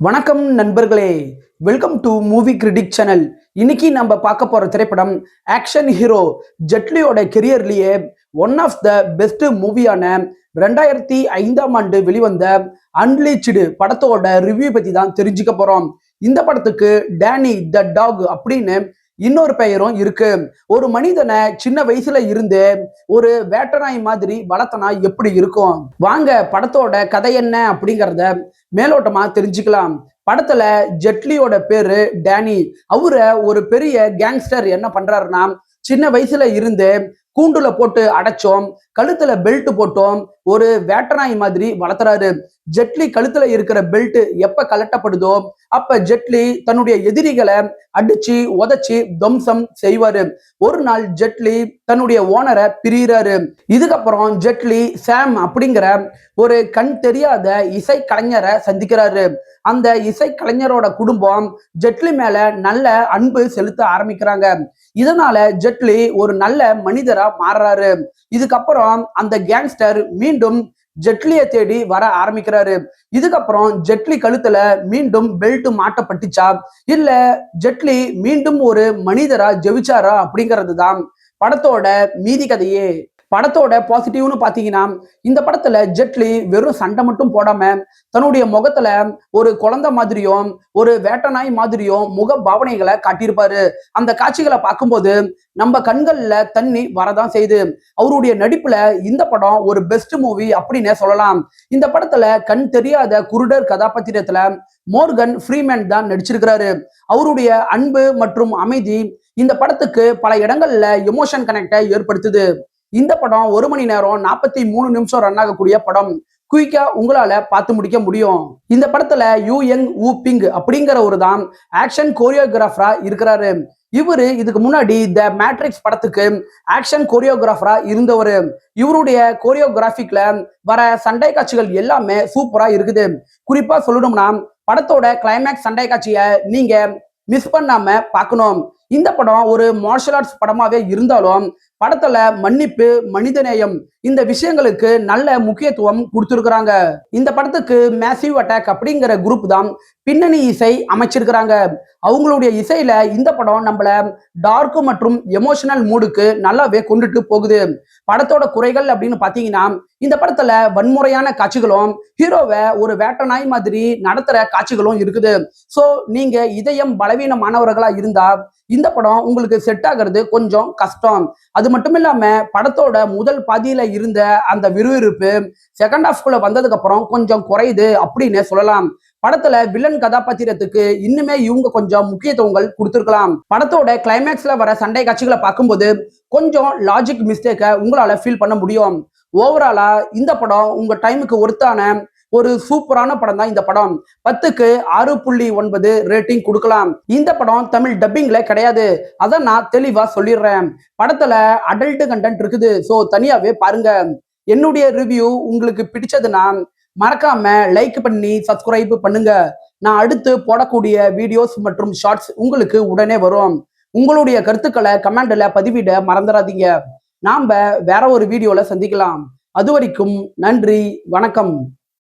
வணக்கம் நண்பர்களே, welcome to movie critic channel. இன்னைக்கு நம்ம பார்க்க போற திரைப்படம் ஆக்ஷன் ஹீரோ ஜெட்லியோட கெரியர்லயே ஒன் ஆஃப் த பெஸ்ட் மூவியான 2005ஆம் ஆண்டு வெளிவந்த அன்லீச்டு படத்தோட ரிவ்யூ பத்தி தான் தெரிஞ்சுக்க போறோம். இந்த படத்துக்கு டேனி த டாக் அப்படின்னு இன்னொரு பெயரும் இருக்கு. ஒரு மனிதனை சின்ன வயசுல இருந்து ஒரு வேட்டநாய் மாதிரி வளர்த்தனா எப்படி இருக்கும்? வாங்க படத்தோட கதை என்ன அப்படிங்கறத மேலோட்டமா தெரிஞ்சுக்கலாம். படத்துல ஜெட்லியோட பேரு டேனி. அவரை ஒரு பெரிய கேங்ஸ்டர் என்ன பண்றாருன்னா, சின்ன வயசுல இருந்து கூண்டுல போட்டு அடைச்சோம், கழுத்துல பெல்ட் போட்டோம், ஒரு வேட்டநாய் மாதிரி வளர்த்துறாரு. ஜெட்லி கழுத்துல இருக்கிற பெல்ட் எப்ப கலட்டப்படுதோ அப்ப ஜெட்லி தன்னுடைய எதிரிகளை அடிச்சு உதச்சி துவம்சம் செய்வாரு. ஒரு நாள் ஜெட்லி தன்னுடைய ஓனரை பிரிகிறாரு. இதுக்கப்புறம் ஜெட்லி சாம் அப்படிங்கிற ஒரு கண் தெரியாத இசை கலைஞரை சந்திக்கிறாரு. அந்த இசை கலைஞரோட குடும்பம் ஜெட்லி மேல நல்ல அன்பு செலுத்த ஆரம்பிக்கிறாங்க. இதனால ஜெட்லி ஒரு நல்ல மனிதரா மாறுறாரு. இதுக்கப்புறம் அந்த கேங்ஸ்டர் மீண்டும் ஜெட்லியை தேடி வர ஆரம்பிக்கிறாரு. இதுக்கப்புறம் ஜெட்லி கழுத்துல மீண்டும் பெல்ட் மாட்டப்பட்டுச்சா இல்ல ஜெட்லி மீண்டும் ஒரு மனிதரா ஜெயிச்சாரா அப்படிங்கிறது தான் படத்தோட மீதி கதையே. படத்தோட பாசிட்டிவ்னு பாத்தீங்கன்னா, இந்த படத்துல ஜெட்லி வெறும் சண்டை மட்டும் போடாம தன்னுடைய முகத்துல ஒரு குழந்தை மாதிரியும் ஒரு வேட்டநாய் மாதிரியும் முக பாவனைகளை காட்டியிருப்பாரு. அந்த காட்சிகளை பார்க்கும்போது நம்ம கண்கள்ல தண்ணி வரதான் செய்யுது. அவருடைய நடிப்புல இந்த படம் ஒரு பெஸ்ட் மூவி அப்படின்னே சொல்லலாம். இந்த படத்துல கண் தெரியாத குருடர் கதாபாத்திரத்துல மோர்கன் ஃப்ரீமேன் தான் நடிச்சிருக்கிறாரு. அவருடைய அன்பு மற்றும் அமைதி இந்த படத்துக்கு பல இடங்கள்ல எமோஷன் கனெக்டை ஏற்படுத்துது. இந்த படம் 1 மணி நேரம் 43 நிமிஷம் ரன் ஆகக்கூடிய படம். குயிக்கா உங்களால பார்த்து முடிக்க முடியும். இந்த படத்துல யூ யங் ஊ பிங் அப்படிங்கிற ஒரு தான் ஆக்ஷன் கோரியோகிராஃபரா இருக்கிறாரு. இவரு இதுக்கு முன்னாடி த மேட்ரிக்ஸ் படத்துக்கு ஆக்ஷன் கோரியோகிராஃபரா இருந்தவர். இவருடைய கோரியோகிராஃபிக்ல வர சண்டை காட்சிகள் எல்லாமே சூப்பரா இருக்குது. குறிப்பா சொல்லணும்னா படத்தோட கிளைமேக்ஸ் சண்டை காட்சியை நீங்க மிஸ் பண்ணாம பார்க்கணும். இந்த படம் ஒரு மார்ஷல் ஆர்ட்ஸ் படமாவே இருந்தாலும் படத்துல மன்னிப்பு, மனிதநேயம் இந்த விஷயங்களுக்கு நல்ல முக்கியத்துவம் கொடுத்திருக்கிறாங்க. இந்த படத்துக்கு மேசிவ் அட்டாக் அப்படிங்கிற குரூப் தான் பின்னணி இசை அமைச்சிருக்கிறாங்க. அவங்களுடைய இசையில இந்த படம் நம்மள டார்க் மற்றும் எமோஷனல் மூடுக்கு நல்லாவே கொண்டுட்டு போகுது. படத்தோட குறைகள் அப்படின்னு பாத்தீங்கன்னா, இந்த படத்துல வன்முறையான காட்சிகளும் ஹீரோவை ஒரு வேட்டநாய் மாதிரி நடத்துற காட்சிகளும் இருக்குது. சோ நீங்க இதயம் பலவீனமானவர்களா இருந்தா இந்த படம் உங்களுக்கு செட் ஆகிறது கொஞ்சம் கஷ்டம். அது மட்டும் இல்லாம படத்தோட முதல் பாதியில இருந்த அந்த விறுவிறுப்பு செகண்ட் ஹாஃப்குள்ள வந்ததுக்கு அப்புறம் கொஞ்சம் குறையுது அப்படின்னு சொல்லலாம். படத்துல வில்லன் கதாபாத்திரத்துக்கு இன்னுமே இவங்க கொஞ்சம் முக்கியத்துவங்கள் கொடுத்திருக்கலாம். படத்தோட கிளைமேக்ஸ்ல வர சண்டை காட்சிகளை பார்க்கும்போது கொஞ்சம் லாஜிக் மிஸ்டேக்கை உங்களால ஃபீல் பண்ண முடியும். ஓவராலா இந்த படம் உங்க டைமுக்கு ஒருத்தான ஒரு சூப்பரான படம் தான் இந்த படம். 10க்கு 6.9 ரேட்டிங் கொடுக்கலாம். இந்த படம் தமிழ் டப்பிங்ல கிடையாது. அதை நான் தெளிவா சொல்லிடுறேன். படத்துல அடல்ட் கண்டென்ட் இருக்குது. ஸோ தனியாவே பாருங்க. என்னுடைய ரிவ்யூ உங்களுக்கு பிடிச்சதுன்னா மறக்காம லைக் பண்ணி சப்ஸ்கிரைப் பண்ணுங்க. நான் அடுத்து போடக்கூடிய வீடியோஸ் மற்றும் ஷார்ட்ஸ் உங்களுக்கு உடனே வரும். உங்களுடைய கருத்துக்களை கமெண்ட்ல பதிவிட மறந்துடாதீங்க. நாம வேற ஒரு வீடியோல சந்திக்கலாம். அது வரைக்கும் நன்றி, வணக்கம்.